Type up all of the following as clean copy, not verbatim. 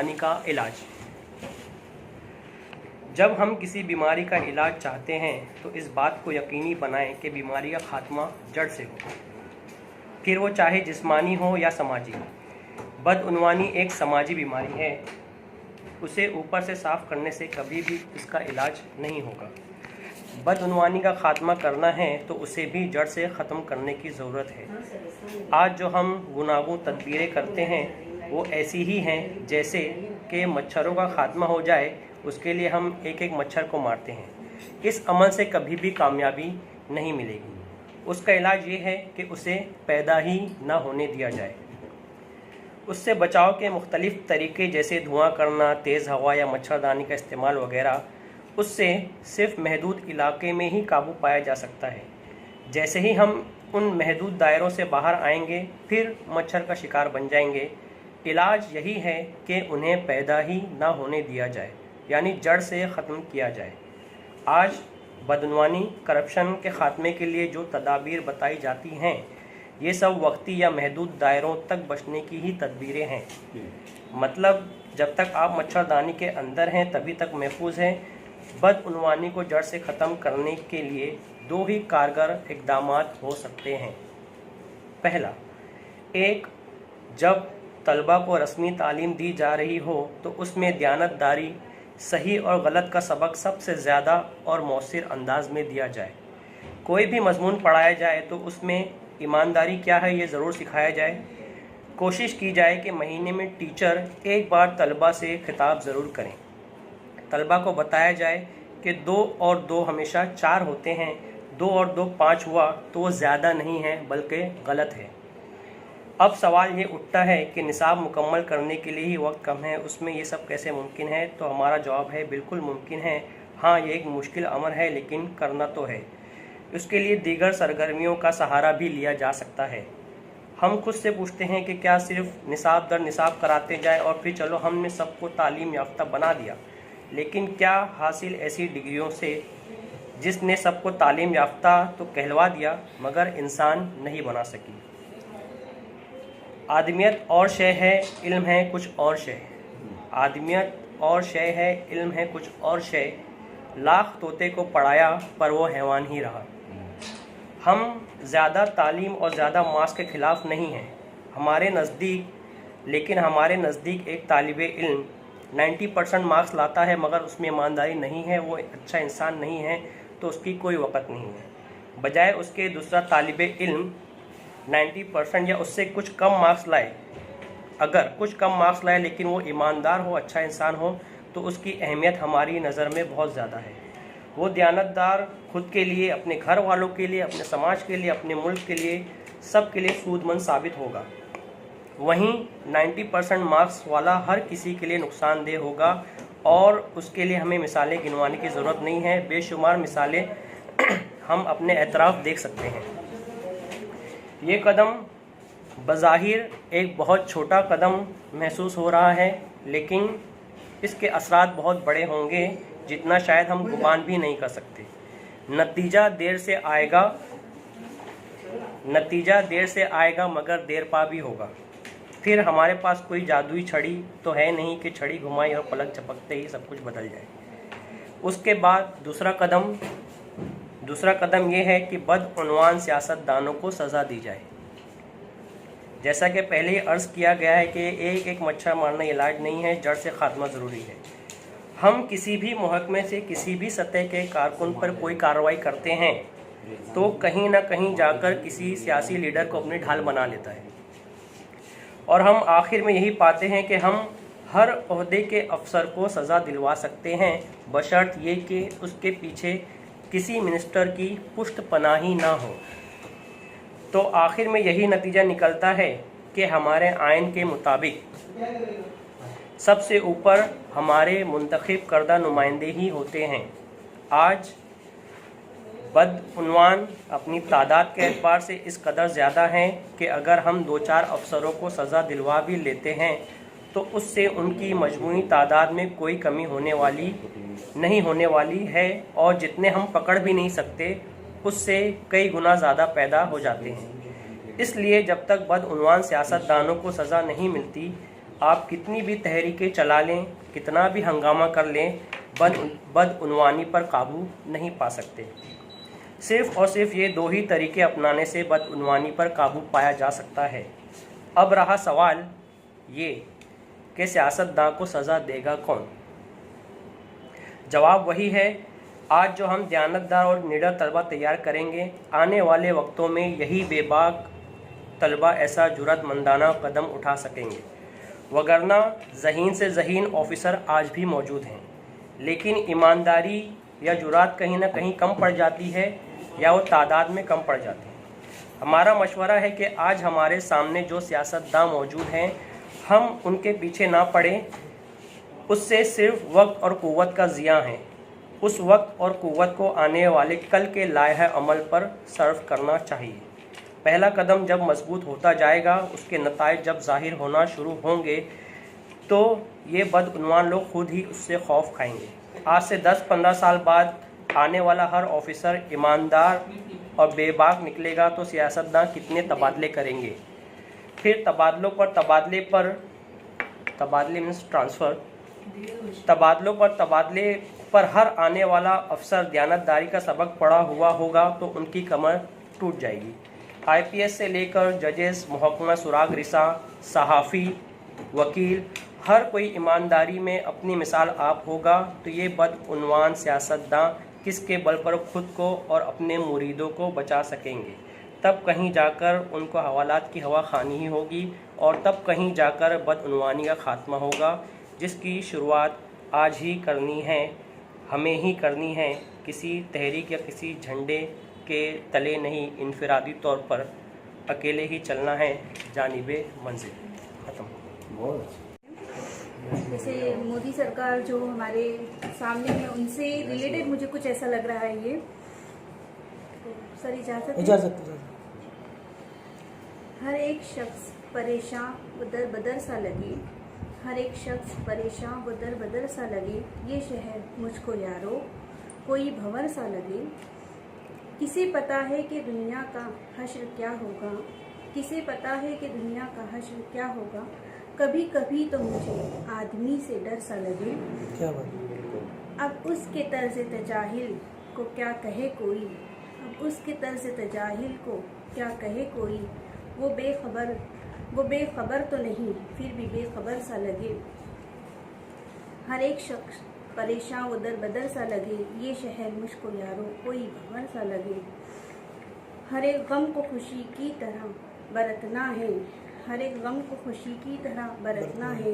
बदउनवानी का इलाज। जब हम किसी बीमारी का इलाज चाहते हैं तो इस बात को यकीनी बनाएं कि बीमारी का खात्मा जड़ से हो, फिर वो चाहे जिस्मानी हो या समाजी हो। बदउनवानी एक समाजी बीमारी है, उसे ऊपर से साफ करने से कभी भी इसका इलाज नहीं होगा। बदउनवानी का खात्मा करना है तो उसे भी जड़ से ख़त्म करने की ज़रूरत है। आज जो हम गुनागूं तदबीरें करते हैं वो ऐसी ही हैं जैसे कि मच्छरों का खात्मा हो जाए, उसके लिए हम एक एक मच्छर को मारते हैं। इस अमल से कभी भी कामयाबी नहीं मिलेगी। उसका इलाज ये है कि उसे पैदा ही ना होने दिया जाए। उससे बचाव के मुख्तलिफ तरीके जैसे धुआं करना, तेज़ हवा या मच्छरदानी का इस्तेमाल वगैरह, उससे सिर्फ महदूद इलाके में ही काबू पाया जा सकता है। जैसे ही हम उन महदूद दायरों से बाहर आएंगे फिर मच्छर का शिकार बन जाएंगे। इलाज यही है कि उन्हें पैदा ही ना होने दिया जाए, यानी जड़ से ख़त्म किया जाए। आज बदउनवानी, करप्शन के ख़ात्मे के लिए जो तदाबीर बताई जाती हैं, ये सब वक्ती या महदूद दायरों तक बचने की ही तदबीरें हैं। मतलब जब तक आप मच्छरदानी के अंदर हैं तभी तक महफूज हैं। बदउनवानी को जड़ से ख़त्म करने के लिए दो ही कारगर इक़दामात हो सकते हैं। पहला, एक, जब तलबा को रस्मी तालीम दी जा रही हो तो उसमें दयानतदारी, सही और गलत का सबक सबसे ज़्यादा और मौसर अंदाज में दिया जाए। कोई भी मजमून पढ़ाया जाए तो उसमें ईमानदारी क्या है ये ज़रूर सिखाया जाए। कोशिश की जाए कि महीने में टीचर एक बार तलबा से खिताब ज़रूर करें। तलबा को बताया जाए कि 2 और 2 हमेशा 4 होते हैं, 2 और 2 5 हुआ तो वो ज़्यादा नहीं है बल्कि गलत है। अब सवाल ये उठता है कि निसाब मुकम्मल करने के लिए ही वक्त कम है, उसमें ये सब कैसे मुमकिन है? तो हमारा जवाब है बिल्कुल मुमकिन है। हाँ, ये एक मुश्किल अमर है लेकिन करना तो है। उसके लिए दीगर सरगर्मियों का सहारा भी लिया जा सकता है। हम खुद से पूछते हैं कि क्या सिर्फ निसाब दर निसाब कराते जाए और फिर चलो हमने सबको तालीम याफ्ता बना दिया, लेकिन क्या हासिल ऐसी डिग्रियों से जिसने सबको तालीम याफ्ता तो कहलवा दिया मगर इंसान नहीं बना सकी। आदमियत और शय है, इल्म है कुछ और शय। आदमियत और शय है, इल्म है कुछ और शय। लाख तोते को पढ़ाया पर वो हैवान ही रहा। हम ज़्यादा तालीम और ज़्यादा मार्क्स के ख़िलाफ़ नहीं हैं हमारे नज़दीक, लेकिन हमारे नज़दीक एक तालिब इल्म 90% मार्क्स लाता है मगर उसमें ईमानदारी नहीं है, वो अच्छा इंसान नहीं है, तो उसकी कोई वक़्त नहीं है। बजाय उसके दूसरा तालिब इल्म 90% या उससे कुछ कम मार्क्स लाए, अगर कुछ कम मार्क्स लाए लेकिन वो ईमानदार हो, अच्छा इंसान हो, तो उसकी अहमियत हमारी नज़र में बहुत ज़्यादा है। वो दयानतदार, खुद के लिए, अपने घर वालों के लिए, अपने समाज के लिए, अपने मुल्क के लिए, सब के लिए सूदमंद साबित होगा। वहीं 90% मार्क्स वाला हर किसी के लिए नुकसानदेह होगा और उसके लिए हमें मिसालें गिनवाने की ज़रूरत नहीं है। बेशुमार मिसालें हम अपने एतराफ़ देख सकते हैं। ये कदम बज़ाहिर एक बहुत छोटा कदम महसूस हो रहा है, लेकिन इसके असरात बहुत बड़े होंगे जितना शायद हम गुमान भी नहीं कर सकते। नतीजा देर से आएगा मगर देर पा भी होगा। फिर हमारे पास कोई जादुई छड़ी तो है नहीं कि छड़ी घुमाई और पलक झपकते ही सब कुछ बदल जाए। उसके बाद दूसरा कदम ये है कि बदउनवान सियासतदानों को सज़ा दी जाए। जैसा कि पहले ही अर्ज़ किया गया है कि एक एक मच्छर मारना इलाज नहीं है, जड़ से खात्मा ज़रूरी है। हम किसी भी महकमे से किसी भी सतह के कारकुन पर कोई कार्रवाई करते हैं तो कहीं ना कहीं जाकर किसी सियासी लीडर को अपनी ढाल बना लेता है और हम आखिर में यही पाते हैं कि हम हर ओहदे के अफसर को सज़ा दिलवा सकते हैं, बशर्त ये कि उसके पीछे किसी मिनिस्टर की पुष्ट पनाही ना हो। तो आखिर में यही नतीजा निकलता है कि हमारे आइन के मुताबिक सबसे ऊपर हमारे मुंतखब करदा नुमाइंदे ही होते हैं। आज बदउनवान अपनी तादाद के एतबार से इस कदर ज़्यादा हैं कि अगर हम 2-4 अफसरों को सज़ा दिलवा भी लेते हैं तो उससे उनकी मजमूई तादाद में कोई कमी नहीं होने वाली है और जितने हम पकड़ भी नहीं सकते उससे कई गुना ज़्यादा पैदा हो जाते हैं। इसलिए जब तक बदउनवान सियासतदानों को सज़ा नहीं मिलती आप कितनी भी तहरीकें चला लें, कितना भी हंगामा कर लें, बदउनवानी पर काबू नहीं पा सकते। सिर्फ़ और सिर्फ ये दो ही तरीके अपनाने से बदउनवानी पर काबू पाया जा सकता है। अब रहा सवाल ये कि सियासतदान को सज़ा देगा कौन? जवाब वही है, आज जो हम दयानतदार और निडर तलबा तैयार करेंगे, आने वाले वक्तों में यही बेबाक तलबा ऐसा जुर्रतमंदाना कदम उठा सकेंगे। वगरना ज़हीन से ज़हीन ऑफिसर आज भी मौजूद हैं, लेकिन ईमानदारी या जुरात कहीं ना कहीं कम पड़ जाती है या वो तादाद में कम पड़ जाती है। हमारा मशवरा है कि आज हमारे सामने जो सियासतदान मौजूद हैं, हम उनके पीछे ना पड़ें। उससे सिर्फ वक्त और क़ुव्वत का ज़िया है। उस वक्त और क़ुव्वत को आने वाले कल के लायह अमल पर सर्फ करना चाहिए। पहला कदम जब मजबूत होता जाएगा, उसके नताइज जब ज़ाहिर होना शुरू होंगे, तो ये बदउनवान लोग खुद ही उससे खौफ खाएंगे। आज से 10-15 साल बाद आने वाला हर ऑफिसर ईमानदार और बेबाक निकलेगा तो सियासतदान कितने तबादले करेंगे। फिर तबादले मीन्स ट्रांसफ़र, तबादले पर हर आने वाला अफसर दयानतदारी का सबक पढ़ा हुआ होगा तो उनकी कमर टूट जाएगी। IPS से लेकर जजेस, महकमा सुराग रिसा, सहाफ़ी, वकील, हर कोई ईमानदारी में अपनी मिसाल आप होगा तो ये बदउनवान सियासतदान किसके बल पर खुद को और अपने मुरीदों को बचा सकेंगे। तब कहीं जाकर उनको हवालात की हवा खानी ही होगी और तब कहीं जाकर बदउनवानी का खात्मा होगा, जिसकी शुरुआत आज ही करनी है, हमें ही करनी है। किसी तहरीक या किसी झंडे के तले नहीं, इनफरादी तौर पर अकेले ही चलना है जानिबे मंजिल। ख़त्म। जैसे मोदी सरकार जो हमारे सामने है, उनसे रिलेटेड मुझे कुछ ऐसा लग रहा है ये। तो सर इजाज़त। हर एक शख्स परेशान व दर सा लगे, हर एक शख्स परेशान व दर सा लगे, ये शहर मुझको यारो कोई भंवर सा लगे। किसे पता है कि दुनिया का हश्र क्या होगा, किसे पता है कि दुनिया का हश्र क्या होगा। कभी कभी तो मुझे आदमी से डर सा लगे। क्या बात। अब उसके तर्ज तजाहिल को क्या कहे कोई, अब उसके तर्ज तजाहिल को क्या कहे कोई। वो बेखबर तो नहीं, फिर भी बेखबर सा लगे। हर एक शख्स परेशान व दर सा लगे, ये शहर मुझको यारो कोई भंवर सा लगे। हर एक गम को खुशी की तरह बरतना है, हर एक गम को खुशी की तरह बरतना है।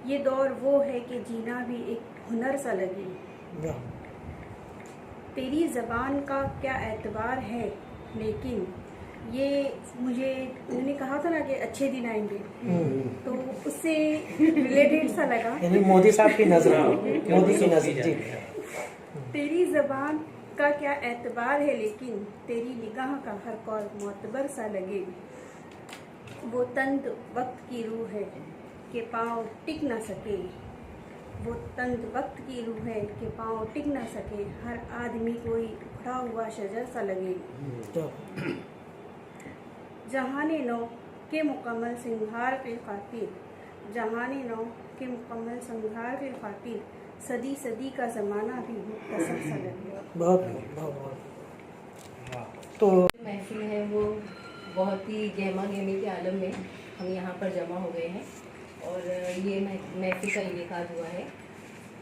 ये दौर वो है कि जीना भी एक हुनर सा लगे। तेरी ज़बान का क्या एतबार है, लेकिन ये मुझे उन्होंने कहा था ना कि अच्छे दिन आएंगे, तो उससे रिलेटेड सा लगा। यानी मोदी साहब की नज़र, मोदी की नज़र जी। तेरी ज़बान का क्या एतबार है, लेकिन तेरी निगाह का हर कौल मोतबर सा लगे। वो तंद वक्त की रूह है कि पाँव टिक ना सके, वो तंद वक्त की रूह है कि पाँव टिक ना सके। हर आदमी कोई उखड़ा हुआ शजर सा लगे। जहाने नौ के मुकम्मल सिंगार के खातिर, जहाने नौ के मुकम्मल सिंगार के खातिर, सदी सदी का ज़माना भी मुख्तसर सा लगे। बहुत तो महफिल है वो बहुत ही गहमा गहमी के आलम में हम यहाँ पर जमा हो गए हैं और ये महफिल का इनेकाद हुआ है।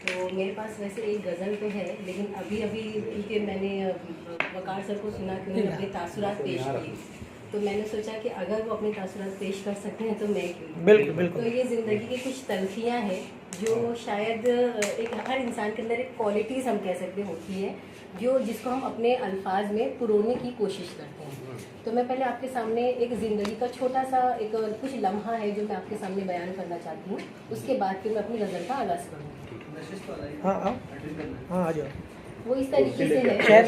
तो मेरे पास वैसे एक गज़ल तो है, लेकिन अभी क्योंकि मैंने वकार सर को सुना कि उन्होंने अपने तासुरात पेश किए, तो मैंने सोचा कि अगर वो अपने तासुरात पेश कर सकते हैं तो मैं क्यों। बिल्कुल। तो ये ज़िंदगी की कुछ तलखियाँ हैं जो शायद एक हर इंसान के अंदर एक क्वालिटीज़ हम कह सकते होती है, जिसको हम अपने अल्फाज में पुरोने की कोशिश करते हैं। तो मैं पहले आपके सामने एक ज़िंदगी का छोटा सा कुछ लम्हा है जो मैं आपके सामने बयान करना चाहती हूँ, उसके बाद फिर मैं अपनी गज़ल का आगाज़ करूँगी। हाँ आ जाओ। वो इस तरीके से है,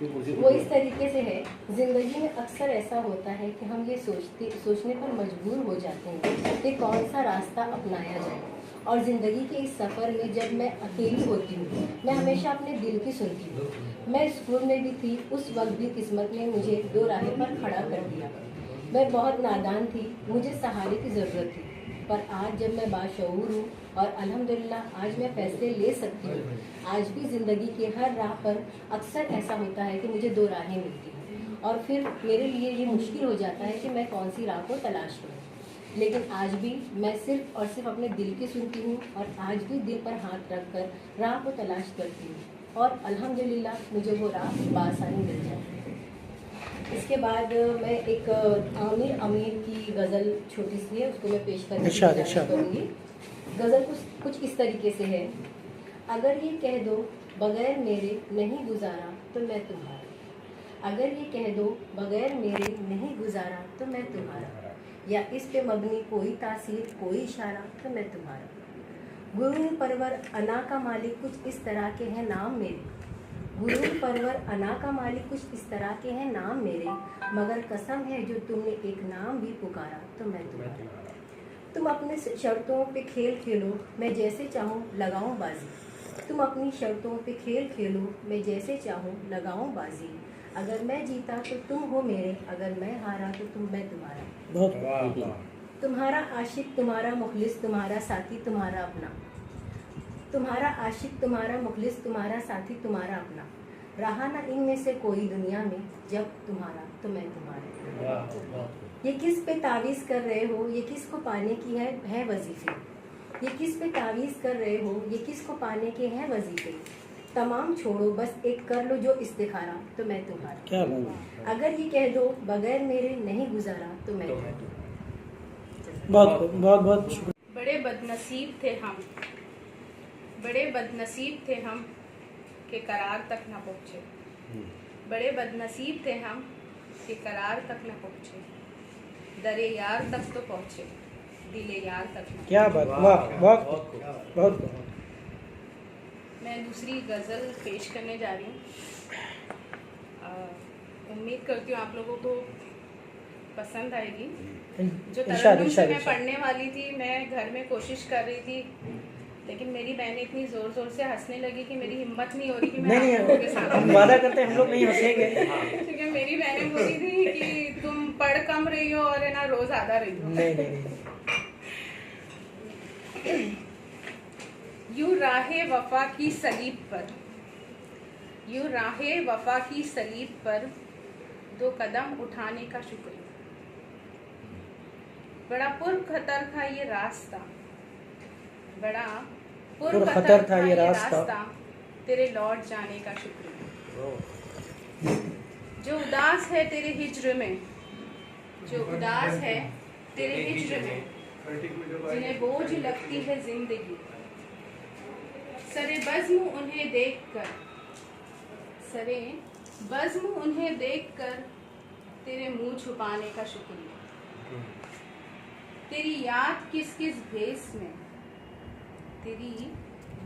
वो इस तरीके से है। ज़िंदगी में अक्सर ऐसा होता है कि हम ये सोचने पर मजबूर हो जाते हैं कि कौन सा रास्ता अपनाया जाए। और ज़िंदगी के इस सफ़र में जब मैं अकेली होती हूँ, मैं हमेशा अपने दिल की सुनती हूँ। मैं स्कूल में भी थी, उस वक्त भी किस्मत ने मुझे दो राहें पर खड़ा कर दिया। मैं बहुत नादान थी, मुझे सहारे की ज़रूरत थी, पर आज जब मैं बाशऊर हूँ और अल्हम्दुलिल्लाह आज मैं फ़ैसले ले सकती हूँ। आज भी ज़िंदगी के हर राह पर अक्सर ऐसा होता है कि मुझे दो राहें मिलती हैं और फिर मेरे लिए ये मुश्किल हो जाता है कि मैं कौन सी राह को तलाश करूँ। लेकिन आज भी मैं सिर्फ़ और सिर्फ अपने दिल की सुनती हूँ और आज भी दिल पर हाथ रख कर राह को तलाश करती हूँ और अल्हम्दुलिल्लाह मुझे वो राह बआसानी मिल जाती है। इसके बाद मैं एक आमिर अमीर की गज़ल छोटी सी है, उसको मैं पेश करने की कोशिश करूँगी। गज़ल कुछ इस तरीके से है। अगर ये कह दो बगैर मेरे नहीं गुजारा तो मैं तुम्हारा, अगर ये कह दो बगैर मेरे नहीं गुजारा तो मैं तुम्हारा, या इस पे मबनी कोई तासीर कोई इशारा तो मैं तुम्हारा। गुरूर परवर अना का मालिक कुछ इस तरह के हैं नाम मेरे, गुरूर परवर अना का मालिक कुछ इस तरह के हैं नाम मेरे, मगर कसम है जो तुमने एक नाम भी पुकारा तो मैं तुम्हारा। तुम अपने शर्तों पे खेल खेलो मैं जैसे चाहूँ लगाऊँ बाजी, तुम अपनी शर्तों पे खेल खेलो मैं जैसे चाहूँ लगाऊँ बाजी, अगर मैं जीता तो तुम हो मेरे, अगर मैं हारा तो मैं तुम्हारा। बहुत तुम्हारा आशिक तुम्हारा मुखलिस तुम्हारा साथी तुम्हारा अपना, तुम्हारा आशिक तुम्हारा मुखलिस तुम्हारा साथी तुम्हारा अपना, रहा ना इनमें से कोई दुनिया में, जब तुम्हारा तो मैं तुम्हारा। ये किस पे तावीज़ कर रहे हो, ये किस को पाने की है वजीफे, ये किस पे तावीज़ कर रहे हो, ये किस को पाने के हैं वजीफे, तमाम छोड़ो बस एक कर लो जो इस्तिखारा तो मैं तुम्हारा। क्या बात, अगर ये कह दो बगैर मेरे नहीं गुजारा तो मैं बहुत बहुत बहुत शुक्रिया। बड़े बदनसीब थे हम, बड़े बदनसीब थे हम कि करार तक न पहुँचे, बड़े बदनसीब थे हम कि करार तक न पहुँचे, दरे यार तक तो पहुँचे दिले यार तक न। क्या बात, वाह, बहुत बहुत बहुत। मैं दूसरी गज़ल पेश करने जा रही हूँ। उम्मीद करती हूँ आप लोगों को पसंद आएगी। जो तरन्नुम से मैं पढ़ने वाली थी, मैं घर में कोशिश कर रही थी, लेकिन मेरी बहनें इतनी जोर जोर से हंसने लगी कि मेरी हिम्मत नहीं हो रही कि मैं आप लोगों के साथ हम वादा करते हैं हम लोग नहीं हंसेंगे। क्योंकि मेरी बहनें बोली थी कि तुम पढ़ कम रही हो और है ना रोज आधा रही हो। नहीं नहीं नहीं। यूं राहे वफा की सलीब पर, यूं राहे वफा की सलीब पर दो कदम उठाने का शुक्रिया, बड़ा पुरखतर था ये रास्ता, बड़ा पुरखतर था ये रास्ता, तेरे लौट जाने का शुक्रिया। जो उदास है तेरे हिज्र में, जो उदास है तेरे हिज्र में, जिन्हें बोझ लगती है जिंदगी, सरे बज़्म उन्हें देखकर, सरे बज़्म उन्हें देखकर तेरे मुंह छुपाने का शुक्रिया। तेरी याद किस किस भेस में, तेरी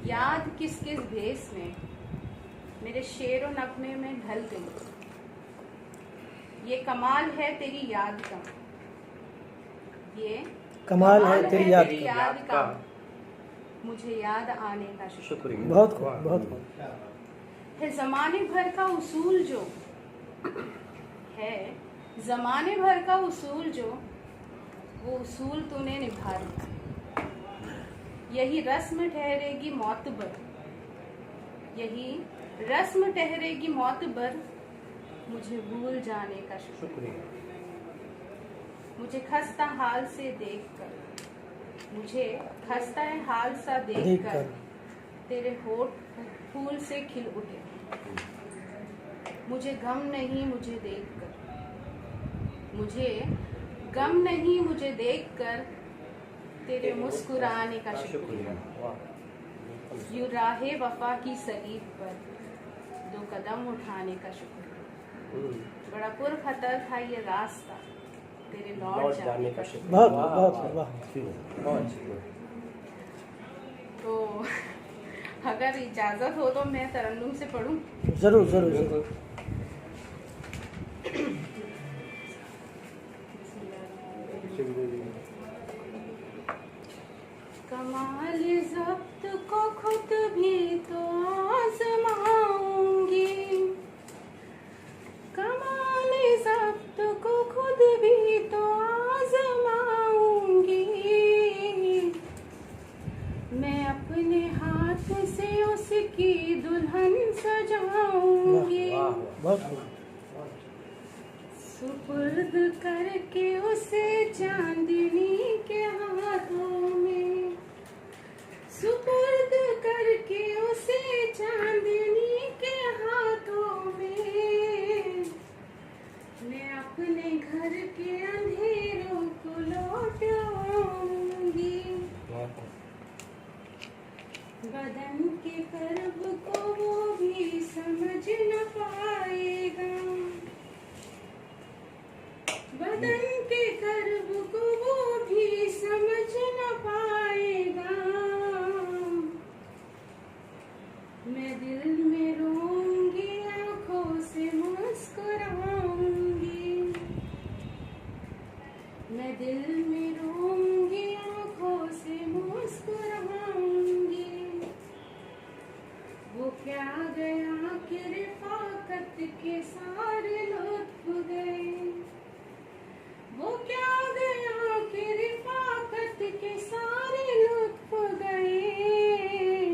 याद किस किस भेस में मेरे शेर व नगमे में ढल गई। ये कमाल है तेरी याद का, ये कमाल है तेरी याद का, मुझे याद आने का शुक्रिया। बहुत बहुत है ज़माने भर का उसूल जो है, ज़माने भर का उसूल जो, वो उसूल तूने निभा लिया। यही रस्म ठहरेगी मौतबर, यही रस्म ठहरेगी मौतबर, मुझे भूल जाने का शुक्रिया। मुझे खस्ता हाल से देखकर, मुझे खस्ता हाल सा देखकर तेरे होठ फूल से खिल उठे। मुझे गम नहीं मुझे देखकर, मुझे गम नहीं मुझे देखकर तेरे मुस्कुराने का शुक्रिया। यूं राहे वफा की सलीब पर दो कदम उठाने का शुक्रिया, बड़ा पुरखतर था ये रास्ता, तेरे लौट जाने का शुक्रिया। बहुत बहुत। तो अगर इजाज़त हो तो मैं तरन्नुम से पढ़ूं। जरूर जरूर जरूर। कमाल ज़ब्त को खुद भी तो आज़माऊंगी, कमाल ज़ब्त को खुद भी तो करके उसे चांदनी के हाथों में, सुपुर्द करके उसे चांदनी के हाथों में, मैं अपने घर के अंधेरों को लौटाऊंगी। बदन के कर्ब को वो भी समझ न पाएगा, बदन के कर्ब को वो भी समझ न पाएगा। मैं दिल में रोऊंगी, आंखों से मुस्कुराऊंगी, मैं दिल में रोऊंगी, आंखों से मुस्कुराऊंगी। वो क्या गया कि रिफाकत के सारे लुत्फ गए, वो क्या गया कि रिफाकत के सारे लुत्फ गए।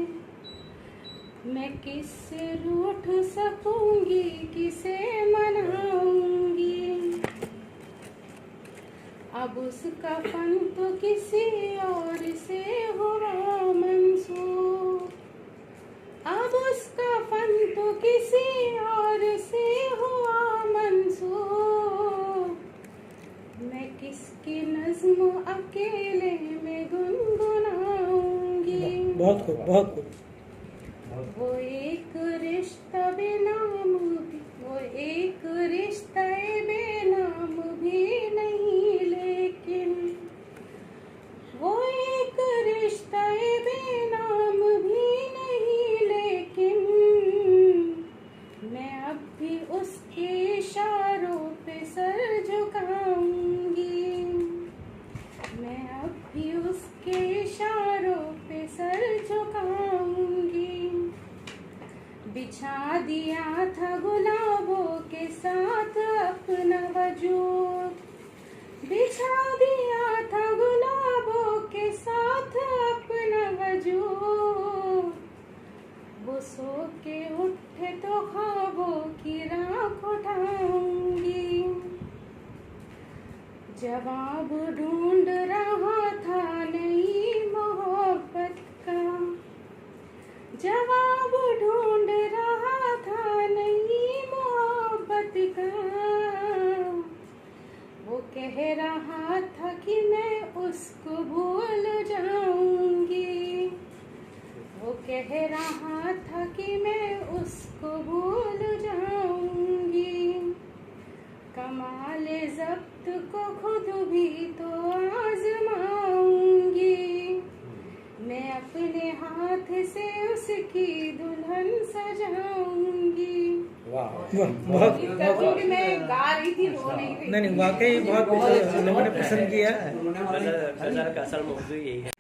मैं किससे रूठ सकूंगी, किसे मनाऊंगी। अब उसका फन तो किसी और से हुआ मंसूर, अब उसका फन तो किसी और से हुआ मंसूर। मैं किसकी नज़्म अकेले में गुनगुनाऊंगी। बहुत खूब, बहुत खूब। वो एक रिश्ता बेनाम भी, वो एक रिश्ता बेनाम भी नहीं, लेकिन वो एक रिश्ता बेनाम भी नहीं, लेकिन मैं अब भी उसके इशारों पे सर झुकाऊंगी, मैं अब भी उसके इशारों पे सर झुकाऊंगी। बिछा दिया था गुलाबों के साथ अपना वजूद, बिछा दिया था गुलाबों के साथ अपना वजूद। वो सो के उठे तो ख्वाबों की राख उठाऊंगी। जवाब ढूंढ रहा था नई मोहब्बत का, जवाब ढूंढ रहा था नई मोहब्बत का। वो कह रहा था कि मैं उसको भूल जाऊंगी, वो कह रहा था कि मैं उसको भूल जाऊंगी। कमाल ज़ब्त को खुद भी तो आजमाऊंगी, मैं अपने हाथ से उसकी दुल्हन सजाऊंगी। बहुत क्योंकि मैं गा रही थी, रो नहीं रही। नहीं, वाकई बहुत लोगों ने पसंद किया। गजल का असल मौजू यही है।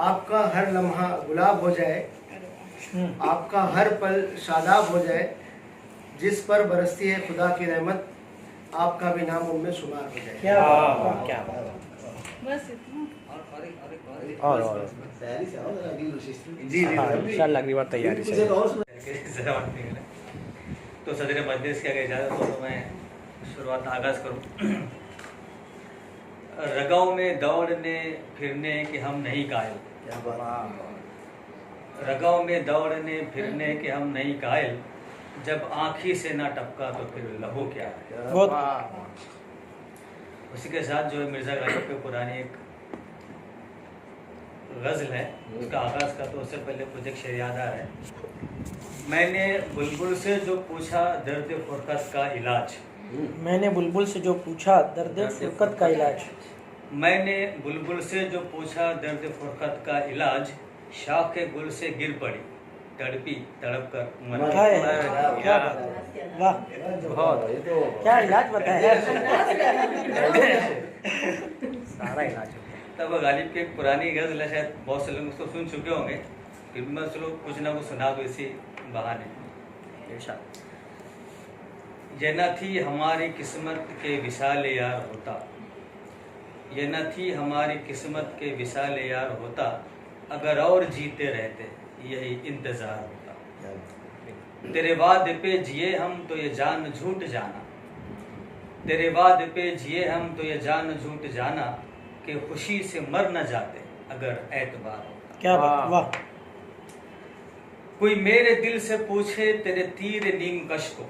आपका हर लम्हा गुलाब हो जाए, आपका हर पल शादाब हो जाए, जिस पर बरसती है खुदा की रहमत, आपका भी नाम उनमें शुमार हो जाए। क्या बात, क्या बात। बस इतना। और जी इंशाल्लाह अगली बार तैयारी से। तो सदर मजलिस की अगर इजाज़त हो तो मैं शुरुआत आगाज़ करूँ। रगाओं में दौड़ने फिरने के हम नहीं कायल, रगाओं में दौड़ने फिरने के हम नहीं कायल, जब आँखी से ना टपका तो फिर लहू क्या है। बहुत उसी के साथ जो है मिर्ज़ा गालिब पे पुरानी एक गज़ल है, उसका आगाज़ का तो उससे पहले कुछ एक शेर याद आ रहा है। मैंने बुलबुल से जो पूछा दर्द फुरकत का इलाज, मैंने बुलबुल से जो पूछा दर्द फुरकत का इलाज, मैंने बुलबुल से जो पूछा दर्द फुरकत का इलाज, शाख के गुल से गिर पड़ी तड़पी तड़प कर मर हाय, गई। क्या बात है, वाह, बहुत क्या इलाज बताया। सारा इलाज हो गया। तब गालिब की एक पुरानी गज़ल है, शायद बहुत से लोग उसको सुन चुके होंगे, फिर भी मैं चलो कुछ ना कुछ सुना दो इसी बहाने। इरशाद। ये न थी हमारी किस्मत के विशाल यार होता, ये न थी हमारी किस्मत के विशाल यार होता, अगर और जीते रहते यही इंतजार होता। तेरे वादे पे जिए हम तो ये जान झूठ जाना, तेरे वादे पे जिए हम तो ये जान झूठ जाना, कि खुशी से मर न जाते अगर एतबार होता। क्या बात, वाह। कोई मेरे दिल से पूछे तेरे तीर नीम कश को,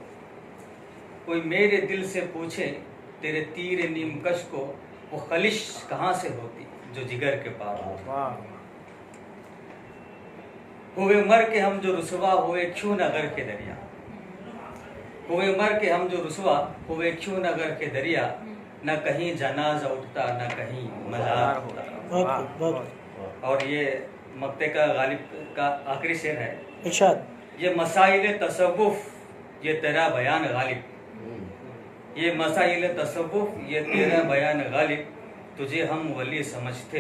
कोई मेरे दिल से पूछे तेरे तीर नीम कश को, वो खलिश कहाँ से होती जो जिगर के पार होती। हुए मर के हम जो रुसवा हुए क्यों नगर के दरिया, हुए मर के हम जो रुसवा हुए क्यों नगर के दरिया, न कहीं जनाजा उठता न कहीं मजार होता। बहुत बहुत। और ये मक्ते का गालिब का आखिरी शेर है, इरशाद। ये मसाइल तसव्वुफ ये तेरा बयान गालिब, ये मसाइल तसव्वुफ ये तेरा बयान गालिब, तुझे हम वली समझते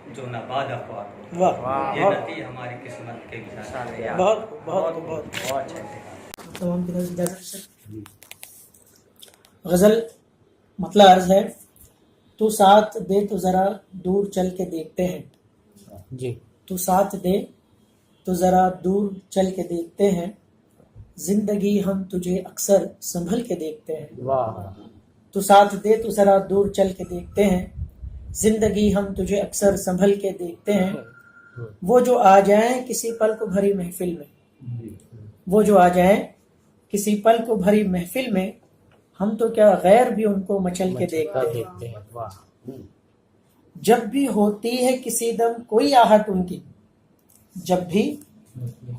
जो नबाद अखबार हो। वाह, ये नती हमारी किस्मत के विचार। बहुत बहुत बहुत बहुत अच्छा। तमाम की तरफ से इजाज़त सर। गजल मतलब अर्ज है, तू साथ दे तो जरा दूर चल के देखते हैं जी, तू साथ दे तो जरा दूर चल के देखते हैं, जिंदगी हम तुझे अक्सर संभल के देखते हैं। वाह। तू साथ दे तो जरा दूर चल के देखते हैं, जिंदगी हम तुझे अक्सर संभल के देखते हैं। वो जो आ जाए किसी पल को भरी महफिल में, वो जो आ जाए किसी पल को भरी महफिल में, हम तो क्या गैर भी उनको मचल के देखते हैं। वाह। जब भी होती है किसी दम कोई आहट उनकी, जब भी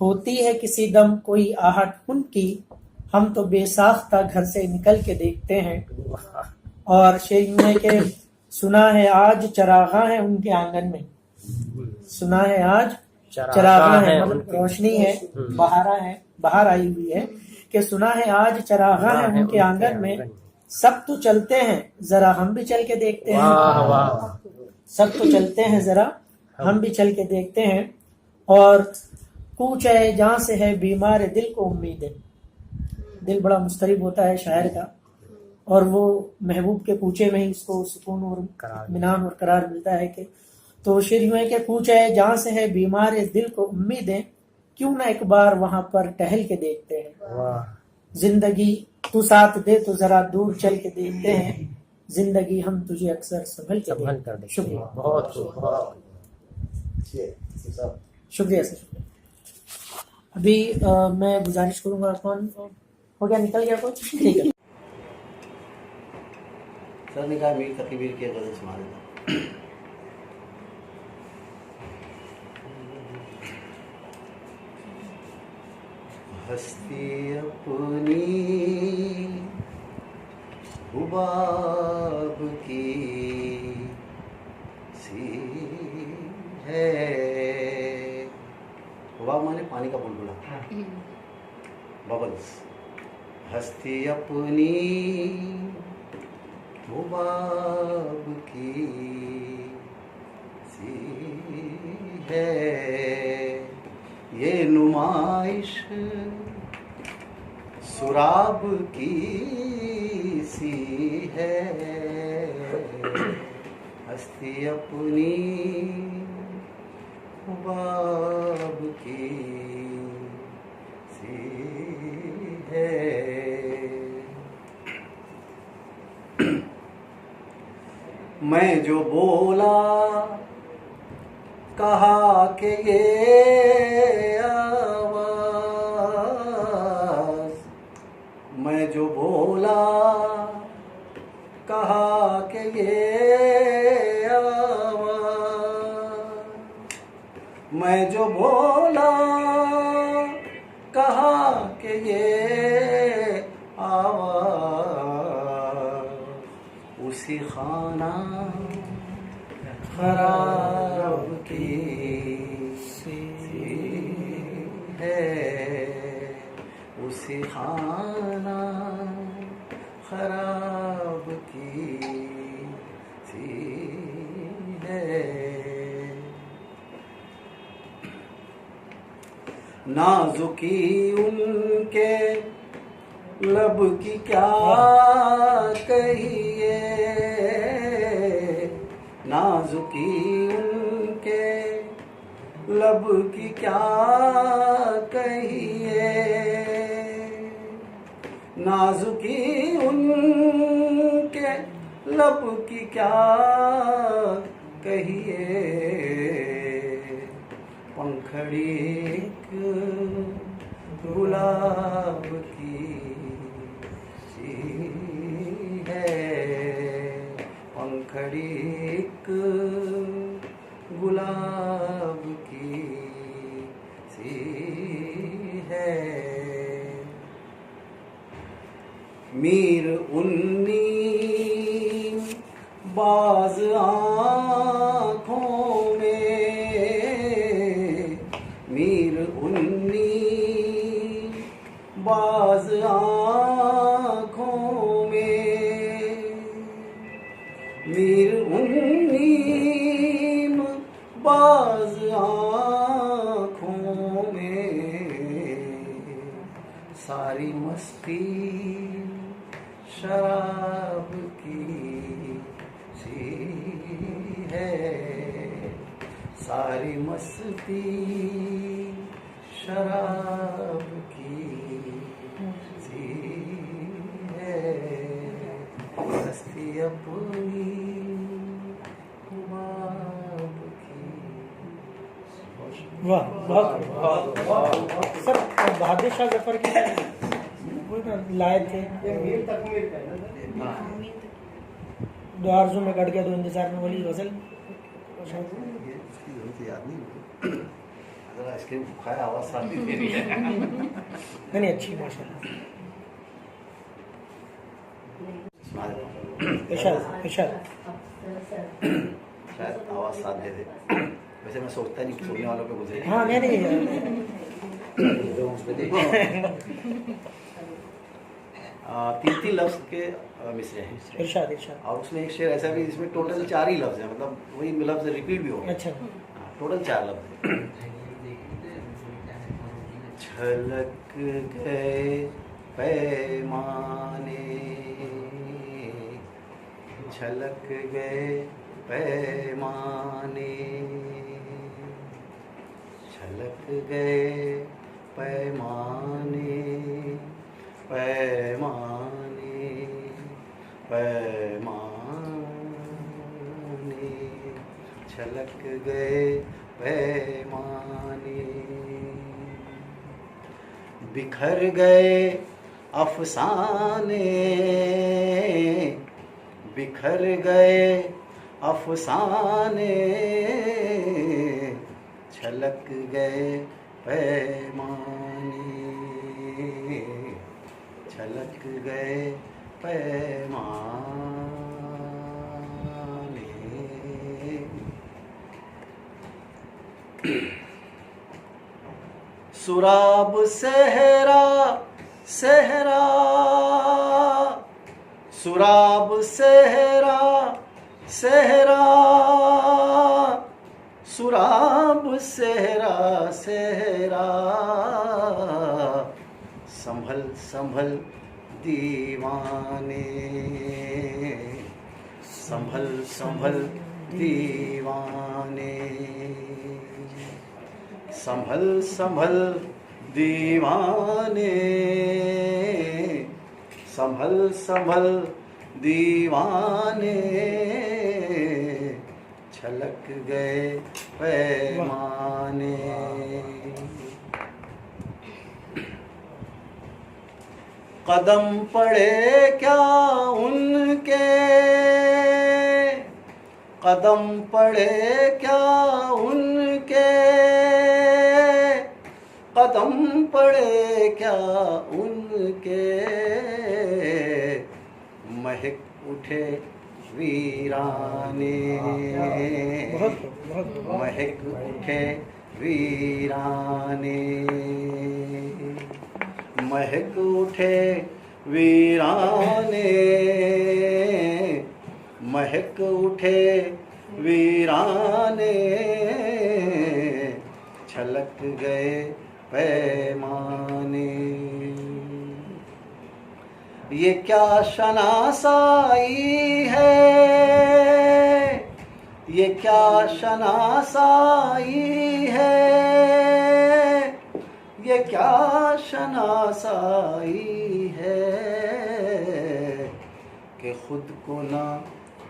होती है किसी दम कोई आहट उनकी, हम तो बेसाख्ता घर से निकल के देखते हैं। और शेर में के सुना है आज चरागा है उनके आंगन में, सुना है आज चरागा है, मतलब रोशनी है, बाहर आई हुई है कि सुना है आज चरागा है उनके आंगन में, सब तो चलते हैं जरा हम भी चल के देखते हैं। सब तो चलते हैं जरा हम भी चल के देखते हैं। और कूच है जहाँ से है बीमार दिल को उम्मीद है, दिल बड़ा मुस्तरिब होता है शायर का, और वो महबूब के पूछे में ही इसको सुकून और इत्मीनान और करार मिलता है। कि तो शेर यूं है कि पूछ है जहाँ से है बीमार दिल को उम्मीदें, क्यों ना एक बार वहां पर टहल के देखते हैं। जिंदगी तू साथ दे तो जरा दूर चल के देखते हैं, जिंदगी हम तुझे अक्सर संभल के देखते हैं। शुक्रिया, बहुत शुक्रिया सर, शुक्रिया। अभी मैं गुजारिश करूंगा, कौन हो गया, निकल गया कुछ, ठीक है सर ने कहा मीर तकबीर की गजल सुना देता। हस्ती अपनी हुबाब की सी है, हुबाब माने पानी का बुलबुला, बबल्स। हस्ती अपनी हुबाब की सी है, ये नुमाइश सुराब की सी है, हस्ती अपनी हुबाब की सी है। मैं जो बोला कहा कि ये आवाज, मैं जो बोला कहा कि ये आवाज, मैं जो बोला कहा कि ये आवाज, उसी खाना खराब की सी है, उसी खाना खराब की सी है। नाजुकी उनके लब की क्या कहिए, नाजुकी उनके लब की क्या कहिए, नाजुकी उनके लब की क्या कहिए, पंखड़ी एक गुलाब की सी है, पंखड़ी एक गुलाब की सी है। मीर उन्नी बाज आँखों में, मीर उन्नी बाज आँखों में, मीर उन्नी बाज आँखों में, सारी मस्ती शराब की सी है, सारी मस्ती शराब की सी है, मस्ती अपनी ख्वाब की। वाह, बहुत सर बहादुर शाह जफर की लाए थे। दो आरज़ू में कट गया, दो इंतजार में, वाली गजल याद नहीं, आइसक्रीम खाया आवाज साथ ही दे रही है। नहीं अच्छी माशाल्लाह। इरशाद इरशाद शायद आवाज साथ दे दे, वैसे मैं सोचता नहीं सुनने वालों पे गुजरे। हाँ नहीं तीन लफ्ज के मिसरे हैं, इरशाद इरशाद। और उसमें एक शेर ऐसा भी जिसमें टोटल 4 ही लफ्ज हैं, मतलब वही लफ्ज रिपीट भी हो गए। अच्छा, टोटल 4 लफ्ज हैं। छलक गए पैमाने, छलक गए पैमाने, छलक गए पैमाने, पैमाने, पैमाने, छलक गए पैमाने, बिखर गए अफसाने, बिखर गए अफसाने, छलक गए पैमाने, छलक गए पैमाने। सुराब सहरा सहरा, सुराब सहरा सहरा, सुराब सहरा सहरा, संभल संभल दीवाने, संभल संभल दीवाने, संभल संभल दीवाने, संभल संभल दीवाने, छलक गए पैमाने। कदम पड़े क्या उनके, कदम पड़े क्या उनके, कदम पड़े क्या उनके, महक उठे वीराने, महक उठे वीराने, महक उठे वीराने, महक उठे वीराने, छलक गए पैमाने। ये क्या शनासाई है, ये क्या शनासाई है, ये क्या शनासाई है कि खुद को ना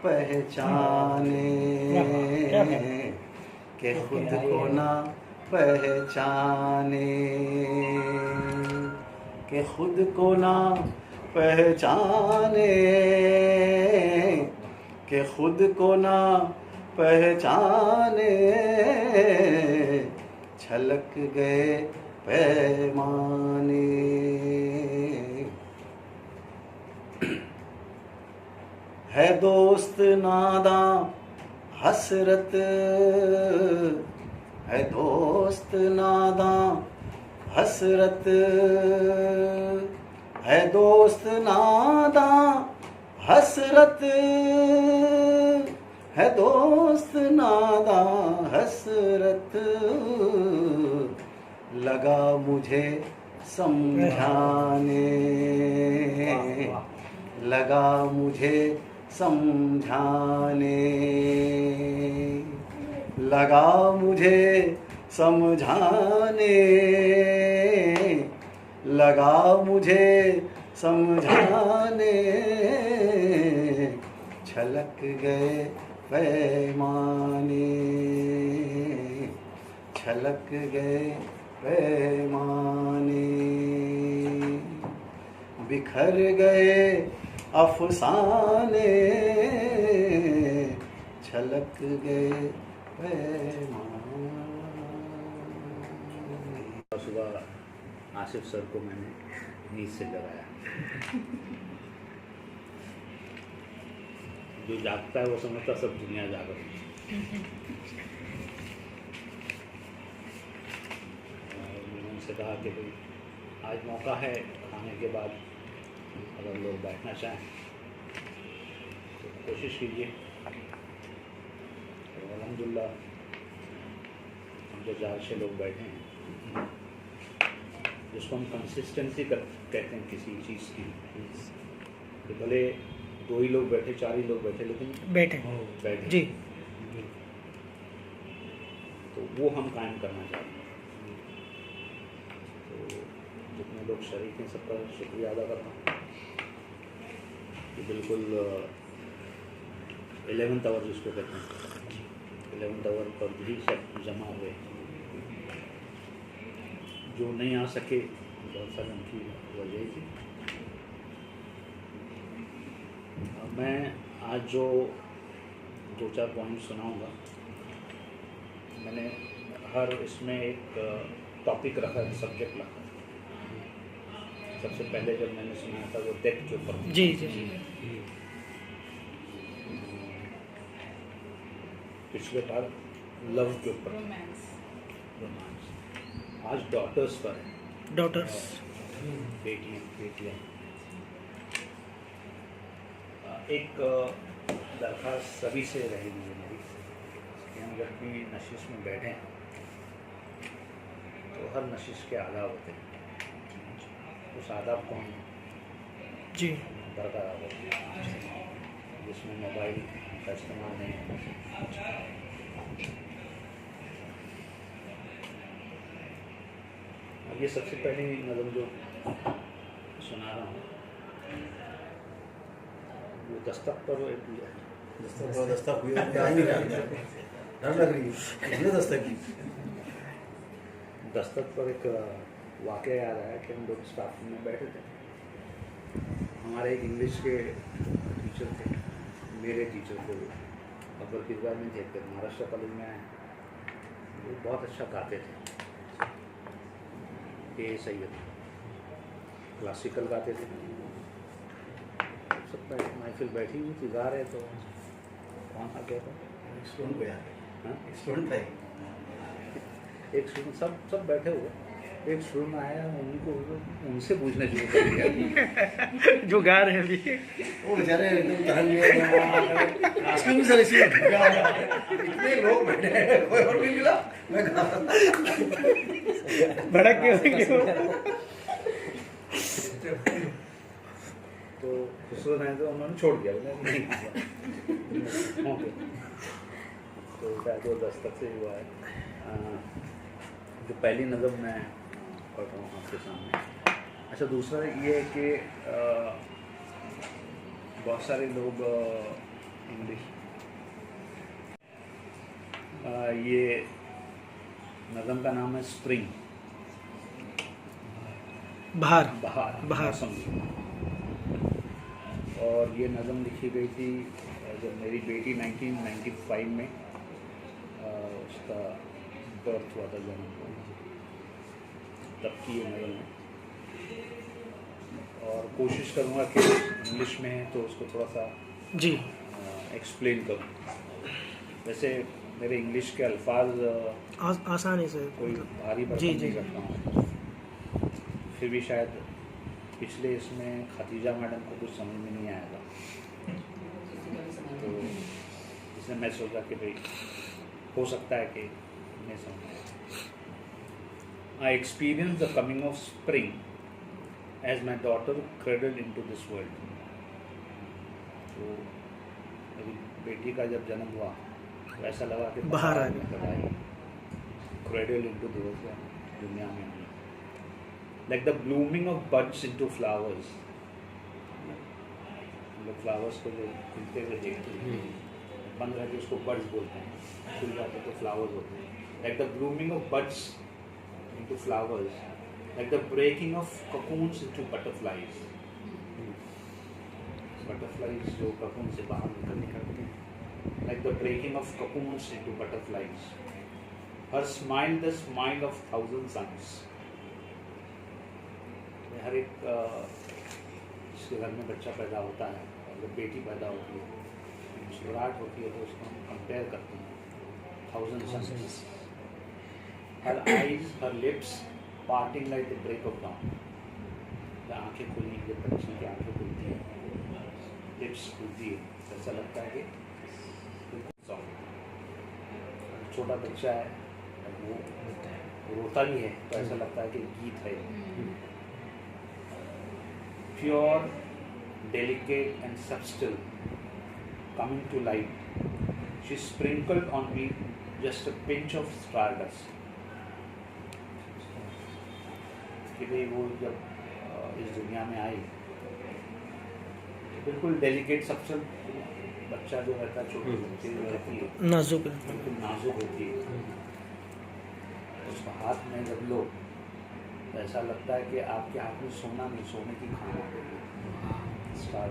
पहचाने, कि खुद को ना पहचाने, कि खुद को ना पहचाने, कि खुद को ना पहचाने, छलक गए पैमाने। है दोस्त नादां हसरत, है दोस्त नादां हसरत, है दोस्त नादां हसरत, है दोस्त नादां हसरत, लगा मुझे समझाने, लगा मुझे समझाने, लगा मुझे समझाने, लगा मुझे समझाने, छलक गए पैमाने, छलक गए पैमाने, बिखर गए अफसाने, छलक गए पैमाने। सुबह आसिफ सर को मैंने नींद से जगाया। जो जागता है वो समझता सब दुनिया जाग रही है। मैंने उनसे कहा कि भाई आज मौका है, खाने के बाद अगर लोग बैठना चाहें तो कोशिश कीजिए। तो अल्हम्दुलिल्लाह हम जो 4-6 लोग बैठे हैं, जिसको हम कंसिस्टेंसी कहते हैं किसी चीज़ की, कि भले 2 ही लोग बैठे, 4 ही लोग बैठे, लेकिन बैठे जी, तो वो हम कायम करना चाहते हैं। तो जितने लोग शरीक हैं सबका शुक्रिया अदा करता हूँ कि बिल्कुल 11th आवर जिसको कहते हैं, 11th आवर पर भी सब जमा हुए। जो नहीं आ सके बहुत सारी उनकी वजह थी। मैं आज जो 2-4 पॉइंट सुनाऊंगा, मैंने हर इसमें एक टॉपिक रखा, एक सब्जेक्ट रखा। सबसे पहले जब मैंने सुना था वो डेथ के ऊपर जी जी जी, पिछले बार लव के ऊपर, रोमांस। आज डॉटर्स पर है, डॉटर्स, बेटियाँ। एक दरख्वास्त सभी से रहेगी मेरी कि हम जब भी नशिश में बैठें तो हर नशिश के आदाब होते हैं। उस आदाब को हम जी बरकरार होते हैं, जिसमें मोबाइल का इस्तेमाल नहीं होना चाहिए। ये सबसे पहली नज़म जो सुना रहा हूँ वो दस्तक पर एक दस्तक हुई डर लग रही है दस्तक की। दस्तक पर एक वाक़या याद आया कि हम लोग स्टाफ में बैठे थे। हमारे एक इंग्लिश के टीचर थे, मेरे टीचर को अव्वल किरदार में थे, महाराष्ट्र कॉलेज में आए। वो बहुत अच्छा गाते थे, ये सही है, क्लासिकल गाते थे। सब महफिल बैठी हुई थी, गा रहे तो कौन आ गया था? स्टूडेंट गया, स्टूडेंट था, एक स्टूडेंट, सब बैठे हुए, एक स्टूडेंट आया, उनसे पूछना शुरू कर दिया जो गा रहे हैं अभी। वो बेचारे इतने लोग बैठे हैं, कोई और भी मिला, मैं गा भड़क के तो खुश हो रहे तो उन्होंने छोड़ दिया, नहीं तो शायद वो दस्तक से हुआ है। जो पहली नज़म मैं पढ़ रहा हूँ आपके सामने। अच्छा, दूसरा ये है कि बहुत सारे लोग इंग्लिश ये नज़म का नाम है स्प्रिंग, बाहर बहार मौसम। और ये नज़म लिखी गई थी जब मेरी बेटी 1995 में उसका बर्थ हुआ था, जन्म हुआ, तब की ये नज़म है। और कोशिश करूँगा कि इंग्लिश में है तो उसको थोड़ा सा जी एक्सप्लेन करूँ। वैसे मेरे इंग्लिश के अल्फाज आसानी से कोई भारी जी, भरकम जी। नहीं करता हूँ, फिर भी शायद पिछले इसमें खतीजा मैडम को कुछ समझ में नहीं आया था, तो इसलिए मैं सोचा कि भाई हो सकता है कि नहीं समझ आए। I experience the coming of spring as my daughter cradled into this world। तो मेरी बेटी का जब जन्म हुआ तो ऐसा लगा कि बाहर आ गई, cradled into the world, दुनिया में like the blooming of buds into flowers। लोग फ्लावर्स को जो खिलते हुए देखते हैं, बंद रहते उसको बर्ड्स बोलते हैं, खुल जाते तो फ्लावर्स होते हैं। like the blooming of buds into flowers, like the breaking of cocoons into butterflies। butterflies जो cocoon से बाहर निकलते हैं, like the breaking of cocoons into butterflies। her smile the smile of thousand suns। हर एक जिसके घर में बच्चा पैदा होता है, अगर बेटी पैदा होती है, मुस्कुराहट होती है, तो उसको हम कंपेयर करते हैं thousand suns. Her eyes her lips parting like the break of dawn। आँखें खुली, जब बच्ची की आँखें खुलती हैं, लिप्स खुलती है, तो ऐसा लगता है कि छोटा बच्चा है, वो रोता भी है तो ऐसा लगता है कि गीत है। Pure, delicate and subtle, coming to light, she sprinkled on me just a pinch of stardust। कि भाई वो जब इस दुनिया में आई, बिल्कुल डेलिकेट सब्टल बच्चा जो रहता है, छोटी बच्ची जो रहती है, नाजुक बिल्कुल नाजुक होती है, उसका हाथ में जब लो तो ऐसा लगता है कि आपके हाथ में सोना नहीं, सोने की खान हो गई है। स्टार।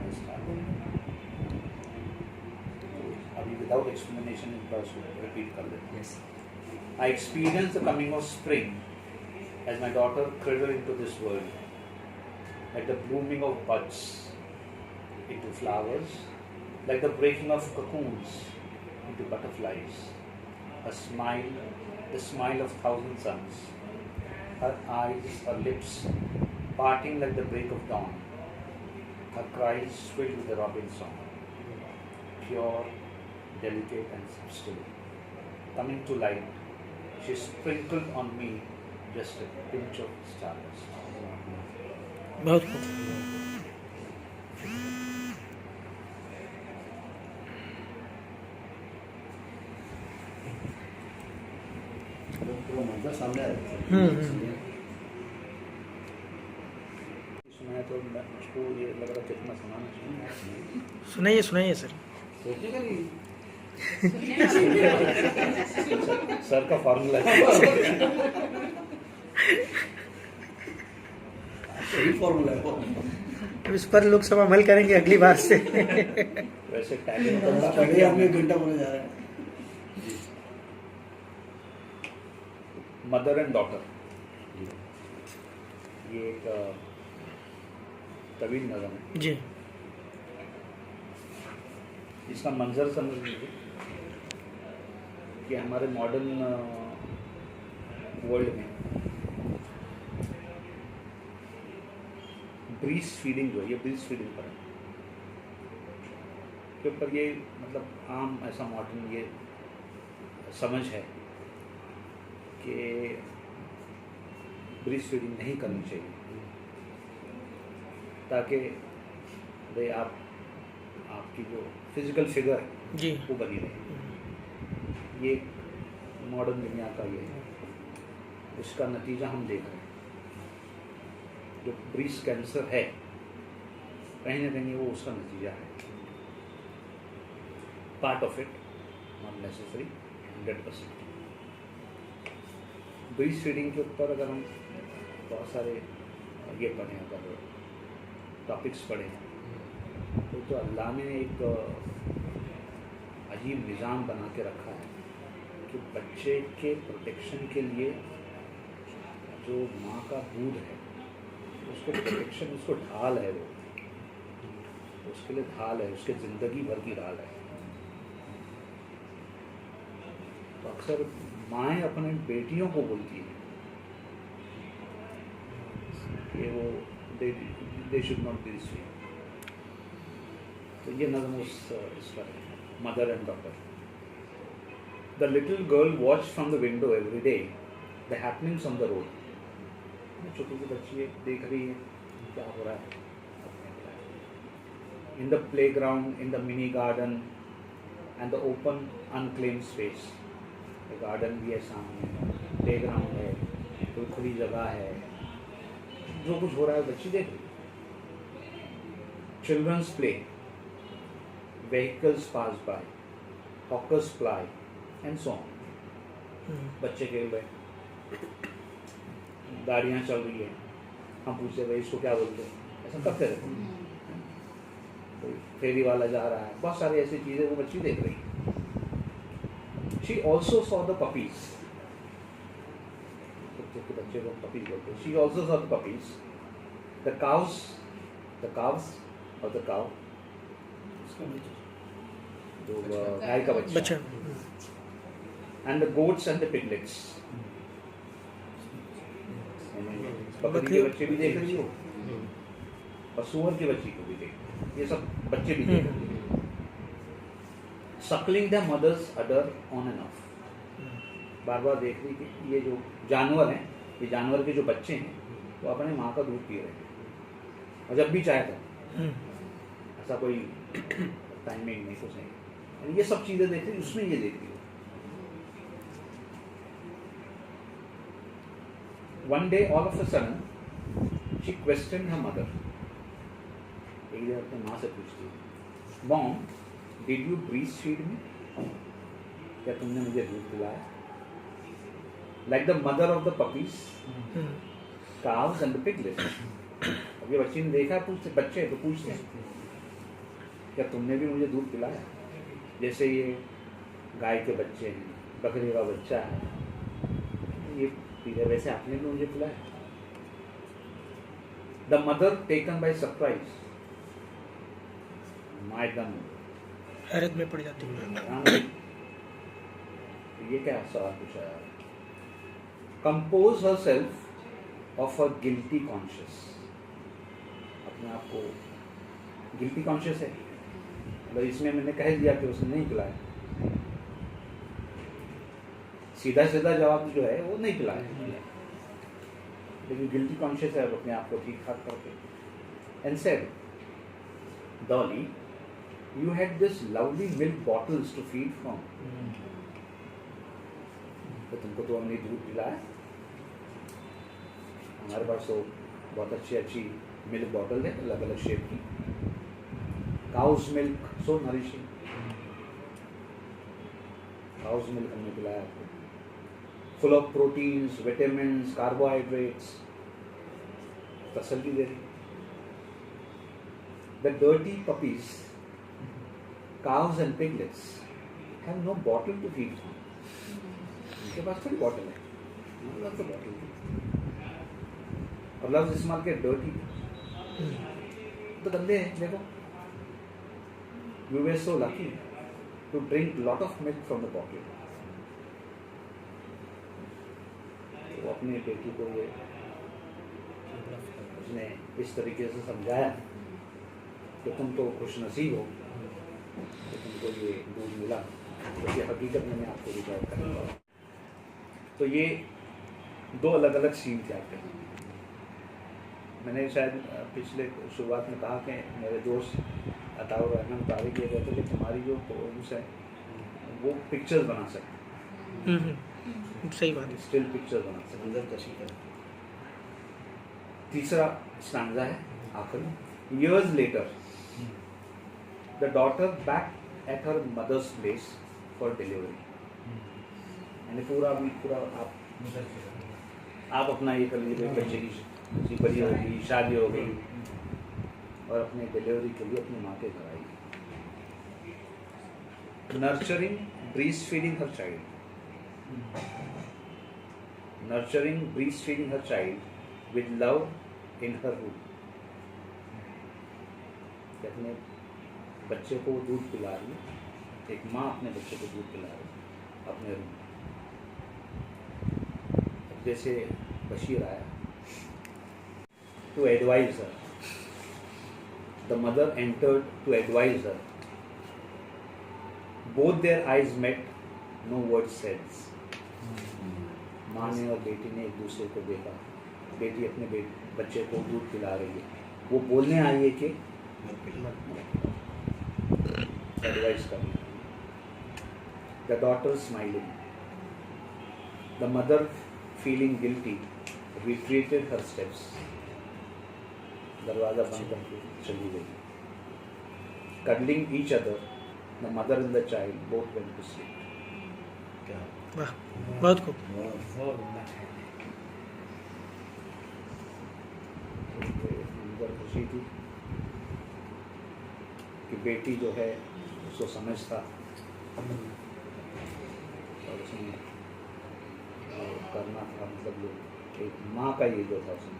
अभी विदाउट एक्सप्लेनेशन रिपीट कर देते हैं। I experience the coming of spring as my daughter cradled into this world, like the blooming of buds into flowers, like the breaking of cocoons into butterflies। A smile, the smile of thousand suns। her eyes, her lips parting like the break of dawn, her cries filled with the robin song, pure, delicate and subtle, coming to light, she sprinkled on me just a pinch of stardust। बहुत खूब। मंजर सामने आ रहा सुनाया तो मुझको ये लग रहा कितना सुनाना चाहिए। सुनाइए सुनाइए सर। सोचेगा नहीं, सर का फॉर्मूला सही फॉर्मूला है वो। अब इस पर लोग सब अमल करेंगे अगली बार से। वैसे टैलेंट पहले हम 1 घंटा बोले जा रहे हैं। मदर एंड डॉटर, ये एक तवील नज़म है। जी इसका मंजर समझ लीजिए कि हमारे मॉडर्न वर्ल्ड में ब्रीज फीडिंग जो है, ये ब्रीज फीडिंग पर है के ऊपर ये मतलब आम ऐसा मॉडर्न ये समझ है कि ब्रीज फीडिंग नहीं करनी चाहिए, ताकि भाई आपकी जो फिजिकल फिगर है जी वो बनी रहे। ये मॉडर्न दुनिया का ये है, इसका नतीजा हम देख रहे हैं। जो ब्रेस्ट कैंसर है कहीं ना कहीं वो उसका नतीजा है, part of it, not necessary 100%। Breast feeding के ऊपर अगर हम बहुत सारे ये पढ़ें, अगर टॉपिक्स पढ़ें, तो अल्लाह ने एक अजीब निज़ाम बना के रखा है कि बच्चे के प्रोटेक्शन के लिए जो माँ का दूध है उसको प्रोटेक्शन, उसको ढाल है, वो उसके लिए ढाल है, उसके ज़िंदगी भर की ढाल है। तो अक्सर माएँ अपने बेटियों को बोलती हैं कि वो they should not be sweet. तो ये नज़म उस पर है, mother and daughter. The little girl watch from the window every day the happenings on the road. छोटी सी बच्ची देख रही है क्या हो रहा है in the play ground, in the mini garden and the open unclaimed space. Garden भी है सामने, प्ले ग्राउंड है, कोई खुली जगह है, जो कुछ हो रहा है बच्ची देख रही। Childrens play, vehicles pass by, hawkers fly and so on. बच्चे खेल रहे, गाड़ियाँ चल रही है, हम पूछते भाई इसको क्या बोलते हैं, ऐसा करते रहते हैं। कोई फेरी वाला जा रहा है, बहुत सारी ऐसी चीज़ें वो बच्ची देख रही है। She also saw the puppies. बच्चे को puppies बोलते हैं। She also saw the puppies, the cows or the cow, जो गाय का बच्चा, and the goats and the piglets. बकरी के बच्चे भी देख रही हो और सूअर के बच्चे को भी देख, ये सब बच्चे भी देख रही है। Suckling the mother's udder on and off, बार बार देख रही कि ये जो जानवर हैं, ये जानवर के जो बच्चे हैं वो अपने माँ का दूध पी रहे हैं, और जब भी चाहे तो, ऐसा कोई टाइमिंग नहीं, कुछ नहीं। ये सब चीज़ें देख रही, उसमें ये देख रही। One day, all of a sudden, she questioned her mother. एक दिन अपने माँ से पूछती, Mom, did you breastfeed me? क्या तुमने मुझे दूध पिलाया? Like the mother of the puppies, cows and the piglets. अब ये बच्ची ने देखा, पूछते, बच्चे तो पूछते हैं क्या तुमने भी मुझे दूध पिलाया? जैसे ये गाय के बच्चे हैं, बकरी का बच्चा है, ये पीले, वैसे आपने भी मुझे पिलाया। The mother taken by surprise, माँ एकदम हैरत में पड़ जाती है। ये क्या सवाल पूछा है? Compose herself of her guilty conscience. अपने आप को गिल्टी कॉन्शियस है, मतलब इसमें मैंने कह दिया कि उसने नहीं पिलाया, सीधा सीधा जवाब जो है वो नहीं पिलाया, लेकिन गिल्टी कॉन्शियस है अपने आप को ठीक ठाक करके। And said, Dolly, you had this lovely milk bottles to feed from. तो तुमको तो हमने दूध पिलाया, हमारे पास तो बहुत अच्छी अच्छी मिल्क बॉटल है, अलग अलग शेप की। Cows milk so nourishing, cows milk हमने पिलाया आपको, full of proteins, vitamins, carbohydrates, तसल्ली दे रही। The dirty puppies, cows and piglets have no bottle to feed from. उनके पास थोड़ी बॉटल है, लफ्ज़ बॉटल और लफ्ज़ इस्तेमाल के डर्टी, तो गंदे हैं। देखो, you were so lucky to drink lot of milk from the bottle. वो अपनी बेटी को ये उसने इस तरीके से समझाया कि तुम तो खुश नसीब हो कि तुमको ये दूध मिला, तो ये हकीकत मैंने आपको रिकॉर्ड करूँगा। तो ये दो अलग अलग सीन थे आपके। मैंने शायद पिछले शुरुआत में कहा कि मेरे दोस्त अताउर रहमान तारिक ये कहते कि तुम्हारी जो पोएम्स है वो पिक्चर्स बना सकते, सही बात है। स्टिल पिक्चर बना सकते। अंदर का शिकर। तीसरा स्टैंजा है आखिरी। Years later, the daughter back at her mother's place for delivery. यानी पूरा आप अपना ये कर लीजिए, बच्चे की बड़ी हो गई, शादी हो गई और अपने डिलीवरी के लिए अपनी माँ के घर आई। Nurturing, breastfeeding her child. Nurturing, breastfeeding her child with love in her room. अपने बच्चे को दूध पिला रही है, एक माँ अपने बच्चे को दूध पिला रही है अपने रूम में। जैसे बशीर आया to advise her, the mother entered to advise her, both their eyes met, no word said. माँ ने और बेटी ने एक दूसरे को देखा, बेटी अपने बच्चे को दूध पिला रही है, वो बोलने आई है कि एडवाइस करनी। The daughter smiling, the mother feeling guilty retreated her steps. दरवाजा बंद करके चली गई। Cuddling each other, the mother and the child both went to sleep. वाह, बहुत खूब। खुशी थी कि बेटी जो है उसको समझता और उसने करना था, मतलब एक माँ का ये जो था उसने